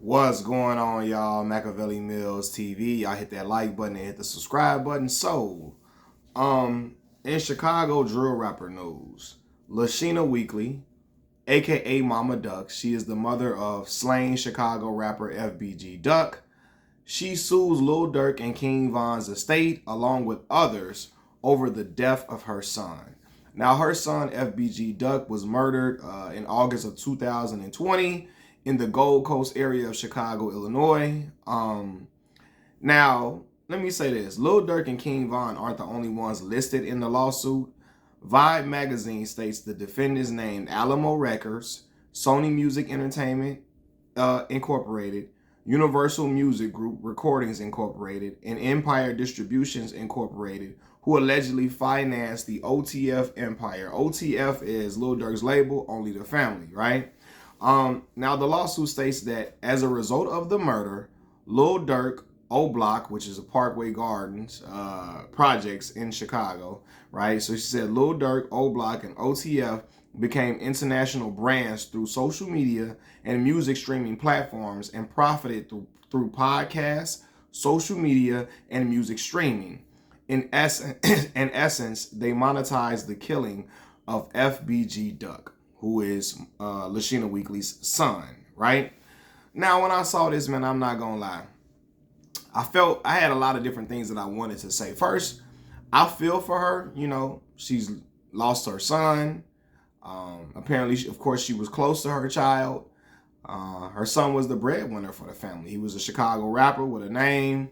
What's going on, y'all? Machiavelli Mills TV. Y'all hit that like button and hit the subscribe button. So, in Chicago drill rapper news, Lashina Weekly, aka Mama Duck, she is the mother of slain Chicago rapper FBG Duck. She sues Lil Durk and King Von's estate, along with others, over the death of her son. Now, her son, FBG Duck, was murdered in August of 2020 in the Gold Coast area of Chicago, Illinois. Now, let me say this. Lil Durk and King Von aren't the only ones listed in the lawsuit. Vibe magazine states the defendants named Alamo Records, Sony Music Entertainment Incorporated, Universal Music Group Recordings Incorporated, and Empire Distributions Incorporated, who allegedly financed the OTF Empire. OTF is Lil Durk's label, Only the Family, right? Now the lawsuit states that as a result of the murder, Lil Durk, O Block, which is a Parkway Gardens projects in Chicago, right? So she said Lil Durk, O Block, and OTF became international brands through social media and music streaming platforms and profited through podcasts, social media, and music streaming. In essence, they monetized the killing of FBG Duck, who is Lashina Weekly's son, right? Now, when I saw this, man, I'm not gonna lie. I had a lot of different things that I wanted to say. First, I feel for her. You know, she's lost her son. Apparently, of course, she was close to her child. Her son was the breadwinner for the family. He was a Chicago rapper with a name,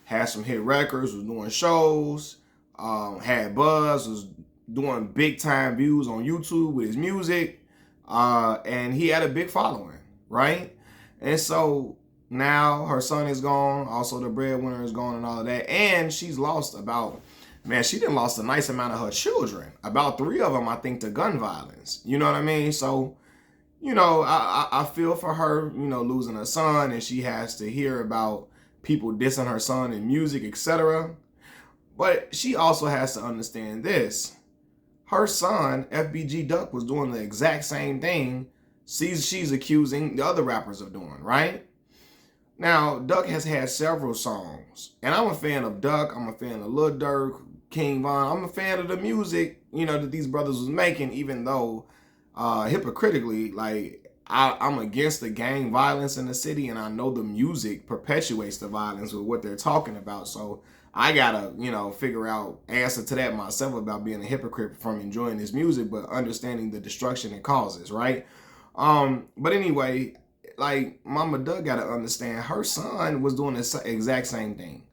had some hit records, was doing shows, had buzz, was doing big time views on YouTube with his music, and he had a big following, right? And so now her son is gone, also the breadwinner is gone and all of that, and she's lost she done lost a nice amount of her children. About 3 of them, I think, to gun violence. You know what I mean? So, you know, I feel for her, you know, losing her son, and she has to hear about people dissing her son in music, etc. But she also has to understand this. Her son, FBG Duck, was doing the exact same thing she's accusing the other rappers of doing, right? Now, Duck has had several songs, and I'm a fan of Duck. I'm a fan of Lil Durk, King Von. I'm a fan of the music, you know, that these brothers was making, even though hypocritically, like, I'm against the gang violence in the city, and I know the music perpetuates the violence with what they're talking about. So I gotta, you know, figure out answer to that myself about being a hypocrite from enjoying this music, but understanding the destruction it causes, right? But anyway, like, Mama Duck gotta understand her son was doing the exact same thing,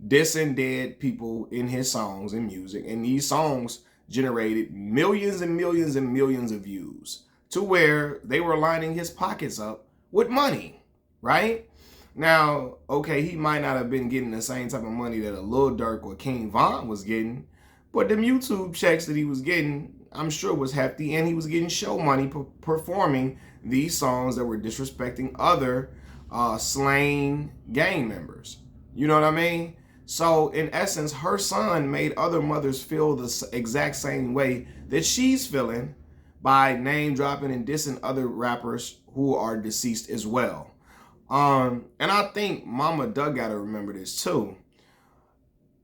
dissing dead people in his songs and music, and these songs generated millions and millions and millions of views to where they were lining his pockets up with money, right? Now, okay, he might not have been getting the same type of money that a Lil Durk or King Von was getting, but them YouTube checks that he was getting, I'm sure was hefty, and he was getting show money performing these songs that were disrespecting other slain gang members. You know what I mean? So, in essence, her son made other mothers feel the exact same way that she's feeling by name dropping and dissing other rappers who are deceased as well. And I think Mama Duck gotta remember this too.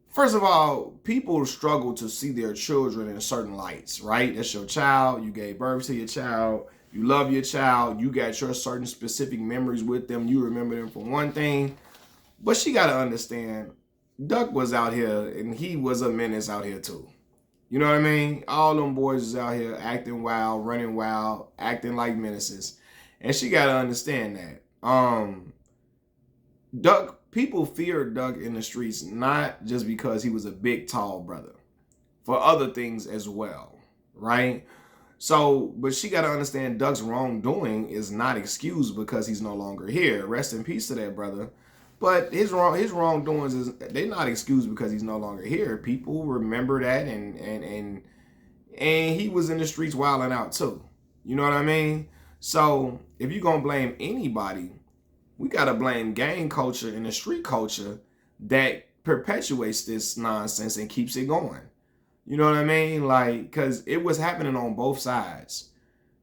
First of all, people struggle to see their children in certain lights, right? That's your child. You gave birth to your child. You love your child. You got your certain specific memories with them. You remember them for one thing. But she gotta understand, Duck was out here and he was a menace out here too. You know what I mean? All them boys is out here acting wild, running wild, acting like menaces. And she gotta understand that. Duck, people feared Duck in the streets not just because he was a big, tall brother, for other things as well, right? So, but she got to understand Duck's wrongdoing is not excused because he's no longer here. Rest in peace to that brother. But his wrongdoings is they're not excused because he's no longer here. People remember that, and he was in the streets wilding out too. You know what I mean? So if you're gonna blame anybody, we gotta blame gang culture and the street culture that perpetuates this nonsense and keeps it going. You know what I mean? Like, because it was happening on both sides.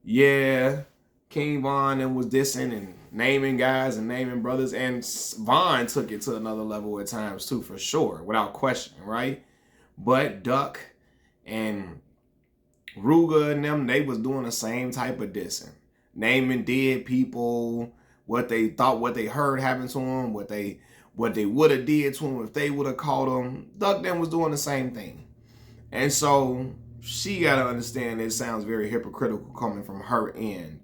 Yeah, King Von and was dissing, and naming guys and naming brothers. And Von took it to another level at times too, for sure, without question, right? But Duck and Ruger and them, they was doing the same type of dissing. Naming dead people, what they thought, what they heard happened to them, what they would have did to them if they would have caught them. Duck them was doing the same thing. And so she got to understand it sounds very hypocritical coming from her end.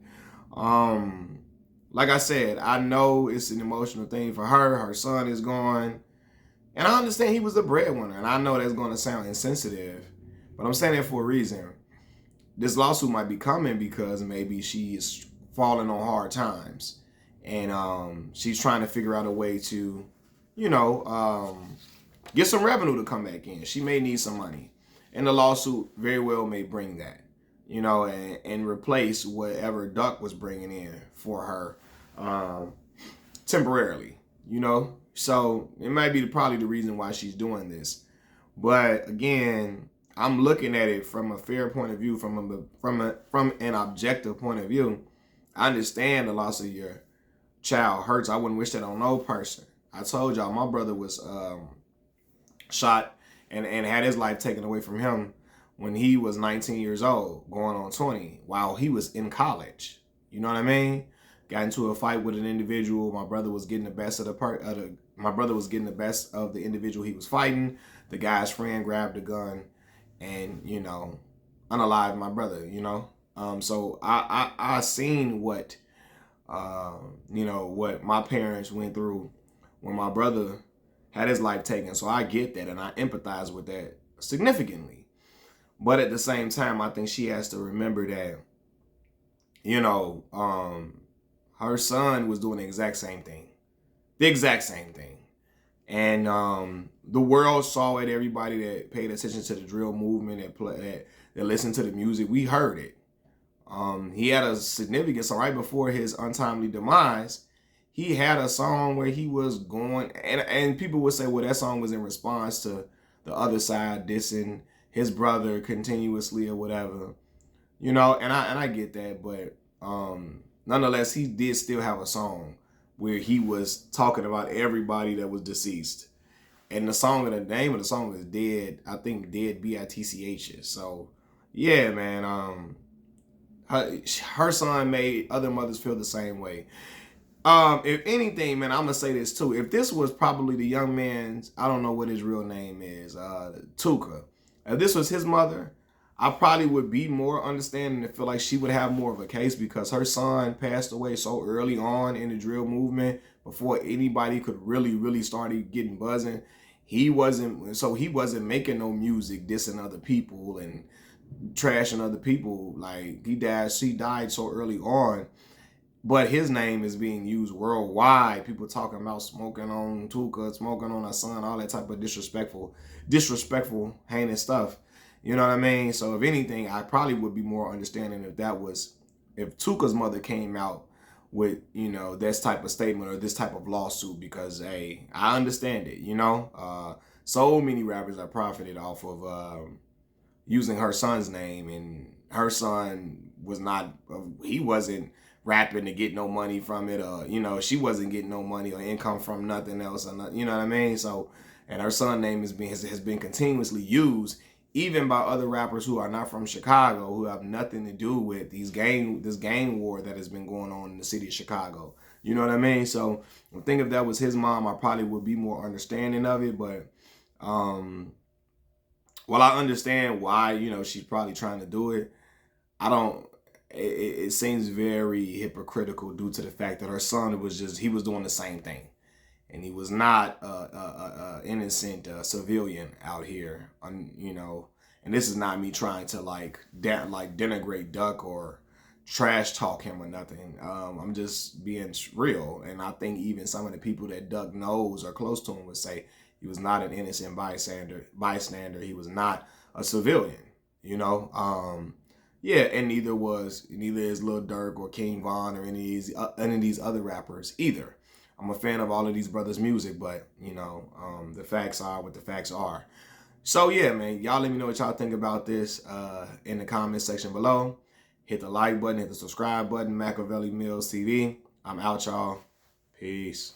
Like I said, I know it's an emotional thing for her. Her son is gone. And I understand he was the breadwinner. And I know that's going to sound insensitive. But I'm saying it for a reason. This lawsuit might be coming because maybe she is falling on hard times. And she's trying to figure out a way to, get some revenue to come back in. She may need some money. And the lawsuit very well may bring that, and replace whatever Duck was bringing in for her temporarily, So it might be probably the reason why she's doing this. But again, I'm looking at it from a fair point of view, from an objective point of view. I understand the loss of your child hurts. I wouldn't wish that on no person. I told y'all my brother was shot and had his life taken away from him when he was 19 years old, going on 20, while he was in college. You know what I mean? Got into a fight with an individual. My brother was getting the best of the individual he was fighting. The guy's friend grabbed a gun and, unalived my brother, So I seen what, what my parents went through when my brother had his life taken. So I get that and I empathize with that significantly. But at the same time, I think she has to remember that, her son was doing the exact same thing. The exact same thing. And the world saw it. Everybody that paid attention to the drill movement, that listened to the music, we heard it. He had a significant song right before his untimely demise. He had a song where he was going, and people would say, well, that song was in response to the other side dissing his brother continuously or whatever, and I get that, but nonetheless, he did still have a song where he was talking about everybody that was deceased, and the name of the song is Dead. I think Dead BITCH. So yeah, man, her son made other mothers feel the same way. If anything, man, I'm gonna say this too. If this was probably the young man's, I don't know what his real name is, Tuka. If this was his mother, I probably would be more understanding and feel like she would have more of a case because her son passed away so early on in the drill movement before anybody could really start getting buzzing. He wasn't making no music dissing other people and trashing other people. Like she died so early on. But his name is being used worldwide. People talking about smoking on Tuka, smoking on her son, all that type of disrespectful, heinous stuff. You know what I mean? So if anything, I probably would be more understanding if Tuka's mother came out with, this type of statement or this type of lawsuit, because, hey, I understand it, so many rappers are profited off of using her son's name, and her son he wasn't rapping to get no money from it, or she wasn't getting no money or income from nothing else, or you know what I mean. So, and her son name has been continuously used even by other rappers who are not from Chicago, who have nothing to do with this gang war that has been going on in the city of Chicago. You know what I mean? So I think if that was his mom, I probably would be more understanding of it. But while I understand why she's probably trying to do it, it seems very hypocritical due to the fact that her son he was doing the same thing. And he was not a innocent civilian out here, and this is not me trying to denigrate Duck or trash talk him or nothing. I'm just being real. And I think even some of the people that Duck knows or close to him would say he was not an innocent bystander. He was not a civilian, Yeah, and neither is Lil Durk or King Von or any of these other rappers either. I'm a fan of all of these brothers' music, but the facts are what the facts are. So yeah, man, y'all let me know what y'all think about this in the comment section below. Hit the like button, hit the subscribe button, Machiavelli Mills TV. I'm out, y'all. Peace.